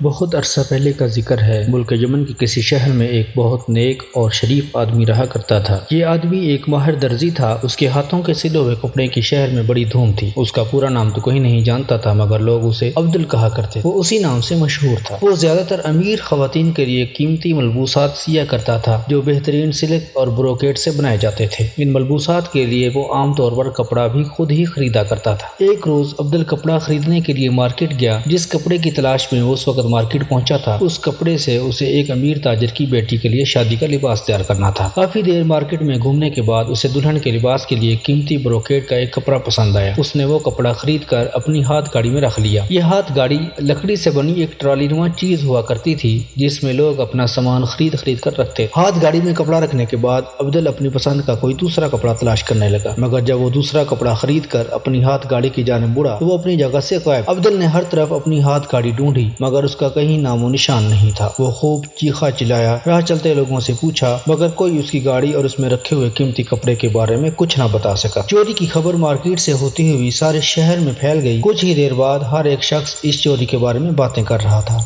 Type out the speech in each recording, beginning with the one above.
بہت عرصہ پہلے کا ذکر ہے۔ ملک یمن کے کسی شہر میں ایک بہت نیک اور شریف آدمی رہا کرتا تھا۔ یہ آدمی ایک ماہر درزی تھا۔ اس کے ہاتھوں کے سلے ہوئے کپڑے کی شہر میں بڑی دھوم تھی۔ اس کا پورا نام تو کوئی نہیں جانتا تھا، مگر لوگ اسے عبدل کہا کرتے۔ وہ اسی نام سے مشہور تھا۔ وہ زیادہ تر امیر خواتین کے لیے قیمتی ملبوسات سیا کرتا تھا، جو بہترین سلک اور بروکیٹ سے بنائے جاتے تھے۔ ان ملبوسات کے لیے وہ عام طور پر کپڑا بھی خود ہی خریدا کرتا تھا۔ ایک روز عبدل کپڑا خریدنے کے لیے مارکیٹ گیا۔ جس کپڑے کی تلاش میں وہ اس وقت مارکیٹ پہنچا تھا، اس کپڑے سے اسے ایک امیر تاجر کی بیٹی کے لیے شادی کا لباس تیار کرنا تھا۔ کافی دیر مارکیٹ میں گھومنے کے بعد اسے دلہن کے لباس کے لیے قیمتی بروکیٹ کا ایک کپڑا پسند آیا۔ اس نے وہ کپڑا خرید کر اپنی ہاتھ گاڑی میں رکھ لیا۔ یہ ہاتھ گاڑی لکڑی سے بنی ایک ٹرالی نما چیز ہوا کرتی تھی، جس میں لوگ اپنا سامان خرید کر رکھتے۔ ہاتھ گاڑی میں کپڑا رکھنے کے بعد عبدل اپنی پسند کا کوئی دوسرا کپڑا تلاش کرنے لگا، مگر جب وہ دوسرا کپڑا خرید کر اپنی ہاتھ گاڑی کی جانب مڑا تو وہ اپنی جگہ سے غائب۔ عبدل نے ہر طرف اپنی ہاتھ گاڑی ڈھونڈی، مگر اس کا کہیں نام و نشان نہیں تھا۔ وہ خوب چیخا چلایا، راہ چلتے لوگوں سے پوچھا، مگر کوئی اس کی گاڑی اور اس میں رکھے ہوئے قیمتی کپڑے کے بارے میں کچھ نہ بتا سکا۔ چوری کی خبر مارکیٹ سے ہوتی ہوئی سارے شہر میں پھیل گئی۔ کچھ ہی دیر بعد ہر ایک شخص اس چوری کے بارے میں باتیں کر رہا تھا۔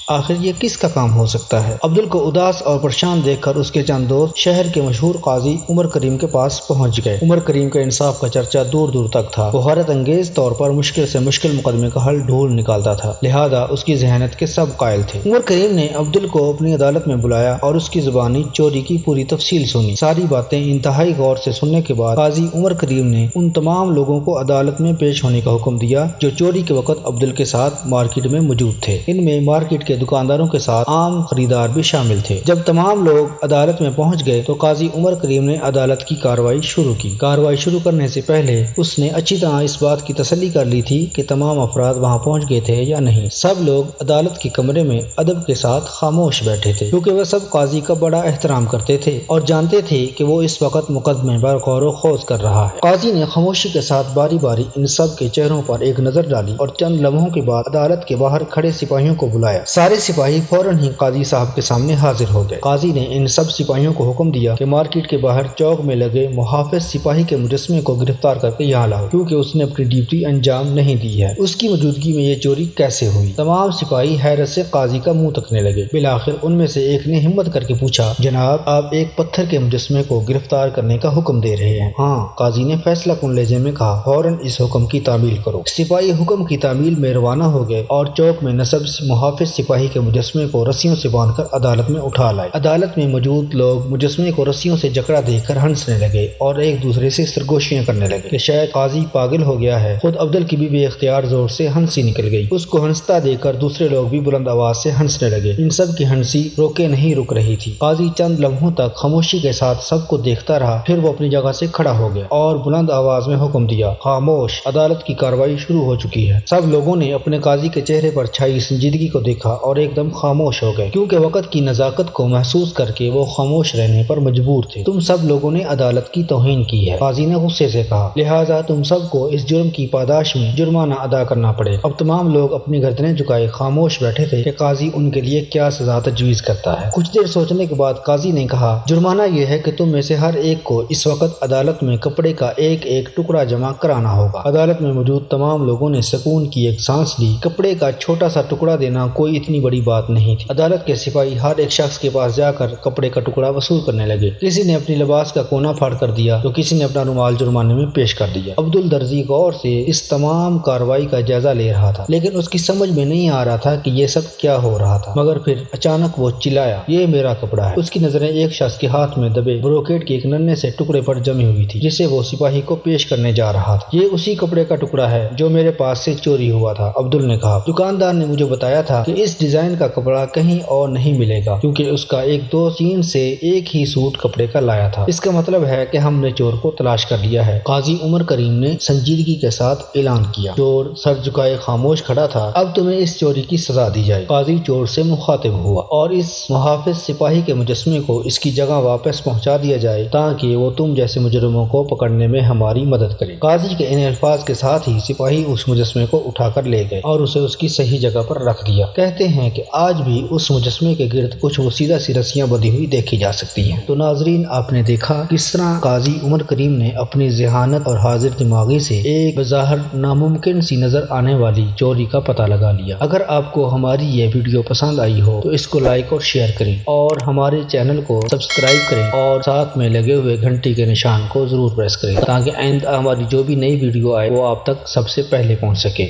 آخر یہ کس کا کام ہو سکتا ہے؟ عبدل کو اداس اور پریشان دیکھ کر اس کے چند دوست شہر کے مشہور قاضی عمر کریم کے پاس پہنچ گئے۔ عمر کریم کا انصاف کا چرچا دور دور تک تھا۔ وہ حیرت انگیز طور پر مشکل سے مشکل مقدمے کا حل ڈھونڈ نکالتا تھا، لہذا اس کی ذہانت کے سب قائل تھے۔ عمر کریم نے عبدل کو اپنی عدالت میں بلایا اور اس کی زبانی چوری کی پوری تفصیل سنی۔ ساری باتیں انتہائی غور سے سننے کے بعد قاضی عمر کریم نے ان تمام لوگوں کو عدالت میں پیش ہونے کا حکم دیا جو چوری کے وقت عبدل کے ساتھ مارکیٹ میں موجود تھے۔ ان میں مارکیٹ کے دکانداروں کے ساتھ عام خریدار بھی شامل تھے۔ جب تمام لوگ عدالت میں پہنچ گئے تو قاضی عمر کریم نے عدالت کی کارروائی شروع کی۔ کارروائی شروع کرنے سے پہلے اس نے اچھی طرح اس بات کی تسلی کر لی تھی کہ تمام افراد وہاں پہنچ گئے تھے یا نہیں۔ سب لوگ عدالت کے کمرے میں ادب کے ساتھ خاموش بیٹھے تھے، کیونکہ وہ سب قاضی کا بڑا احترام کرتے تھے اور جانتے تھے کہ وہ اس وقت مقدمے پر غور و خوض کر رہا ہے۔ قاضی نے خاموشی کے ساتھ باری باری ان سب کے چہروں پر ایک نظر ڈالی اور چند لمحوں کے بعد عدالت کے باہر کھڑے سپاہیوں کو بلایا۔ سارے سپاہی فوراً ہی قاضی صاحب کے سامنے حاضر ہو گئے۔ قاضی نے ان سب سپاہیوں کو حکم دیا کہ مارکیٹ کے باہر چوک میں لگے محافظ سپاہی کے مجسمے کو گرفتار کر کے یہاں لاؤ، کیونکہ اس نے اپنی ڈیوٹی انجام نہیں دی ہے۔ اس کی موجودگی میں یہ چوری کیسے ہوئی؟ تمام سپاہی حیرت سے قاضی کا منہ تکنے لگے۔ بالآخر ان میں سے ایک نے ہمت کر کے پوچھا، جناب آپ ایک پتھر کے مجسمے کو گرفتار کرنے کا حکم دے رہے ہیں؟ ہاں، قاضی نے فیصلہ کن لہجے میں کہا۔ فوراً اس حکم کی تعمیل کرو۔ سپاہی حکم کی تعمیل میں روانہ ہو گئے اور چوک میں نصب محافظ سپاہی کے مجسمے کو رسیوں سے باندھ کر عدالت میں اٹھا لائے۔ عدالت میں موجود لوگ مجسمے کو رسیوں سے جکڑا دیکھ کر ہنسنے لگے اور ایک دوسرے سے سرگوشیاں کرنے لگے کہ شاید قاضی پاگل ہو گیا ہے۔ خود عبدل کی بھی بے اختیار زور سے ہنسی نکل گئی۔ اس کو ہنستا دیکھ کر دوسرے لوگ بھی بلند آواز سے ہنسنے لگے۔ ان سب کی ہنسی روکے نہیں رک رہی تھی۔ قاضی چند لمحوں تک خاموشی کے ساتھ سب کو دیکھتا رہا، پھر وہ اپنی جگہ سے کھڑا ہو گیا اور بلند آواز میں حکم دیا، خاموش، عدالت کی کارروائی شروع ہو چکی ہے۔ سب لوگوں نے اپنے قاضی کے چہرے پر چھائی سنجیدگی کو دیکھا اور ایک دم خاموش ہو گئے، کیونکہ وقت کی نزاکت کو محسوس کر کے وہ خاموش رہنے پر مجبور تھے۔ تم سب لوگوں نے عدالت کی توہین کی ہے، قاضی نے غصے سے کہا، لہٰذا تم سب کو اس جرم کی پاداش میں جرمانہ ادا کرنا پڑے۔ اب تمام لوگ اپنی گردنیں جھکائے خاموش بیٹھے تھے کہ قاضی ان کے لیے کیا سزا تجویز کرتا ہے۔ کچھ دیر سوچنے کے بعد قاضی نے کہا، جرمانہ یہ ہے کہ تم میں سے ہر ایک کو اس وقت عدالت میں کپڑے کا ایک ایک ٹکڑا جمع کرانا ہوگا۔ عدالت میں موجود تمام لوگوں نے سکون کی ایک سانس لی۔ کپڑے کا چھوٹا سا ٹکڑا دینا کوئی اتنی بڑی بات نہیں تھی۔ عدالت کے سپاہی ہر ایک شخص کے پاس جا کر کپڑے کا ٹکڑا وصول کرنے لگے۔ کسی نے اپنی لباس کا کونا پھاڑ کر دیا تو کسی نے اپنا رومال جرمانے میں پیش کر دیا۔ عبدل درزی غور سے اس تمام کارروائی کا جائزہ لے رہا تھا، لیکن اس کی سمجھ میں نہیں آ رہا تھا کہ یہ سب کیا ہو رہا تھا۔ مگر پھر اچانک وہ چلایا، یہ میرا کپڑا ہے۔ اس کی نظریں ایک شخص کے ہاتھ میں دبے بروکیٹ کے ایک ننھے سے ٹکڑے پر جمی ہوئی تھی، جسے وہ سپاہی کو پیش کرنے جا رہا تھا۔ یہ اسی کپڑے کا ٹکڑا ہے جو میرے پاس سے چوری ہوا تھا، عبدل نے کہا۔ دکاندار نے مجھے بتایا تھا کہ اس ڈیزائن کا کپڑا کہیں اور نہیں ملے گا، کیونکہ اس کا ایک دوست چین سے ایک ہی سوٹ کپڑے کا لایا تھا۔ اس کا مطلب ہے کہ ہم نے چور کو تلاش کر لیا ہے، قاضی عمر کریم نے سنجیدگی کے ساتھ اعلان کیا۔ چور سر جھکائے خاموش کھڑا تھا۔ اب تمہیں اس چوری کی سزا دی جائے۔ قاضی چور سے مخاطب ہوا اور اس محافظ سپاہی کے مجسمے کو اس کی جگہ واپس پہنچا دیا جائے تاکہ وہ تم جیسے مجرموں کو پکڑنے میں ہماری مدد کرے۔ قاضی کے ان الفاظ کے ساتھ ہی سپاہی اس مجسمے کو اٹھا کر لے گئے اور اسے اس کی صحیح جگہ پر رکھ دیا۔ کہتے ہیں کہ آج بھی اس مجسمے کے گرد کچھ وسیدہ سی رسیاں بندھی ہوئی دیکھی جا سکتی ہیں۔ تو ناظرین، آپ نے دیکھا کس طرح قاضی عمر کریم نے اپنی ذہانت اور حاضر دماغی سے ایک بظاہر ناممکن سی نظر آنے والی چوری کا پتہ لگا لیا۔ اگر آپ کو ہماری یہ ویڈیو پسند آئی ہو تو اس کو لائک اور شیئر کریں اور ہمارے چینل کو سبسکرائب کریں اور ساتھ میں لگے ہوئے گھنٹی کے نشان کو ضرور پریس کریں تاکہ آئندہ ہماری جو بھی نئی ویڈیو آئے وہ آپ تک سب سے پہلے پہنچ سکے۔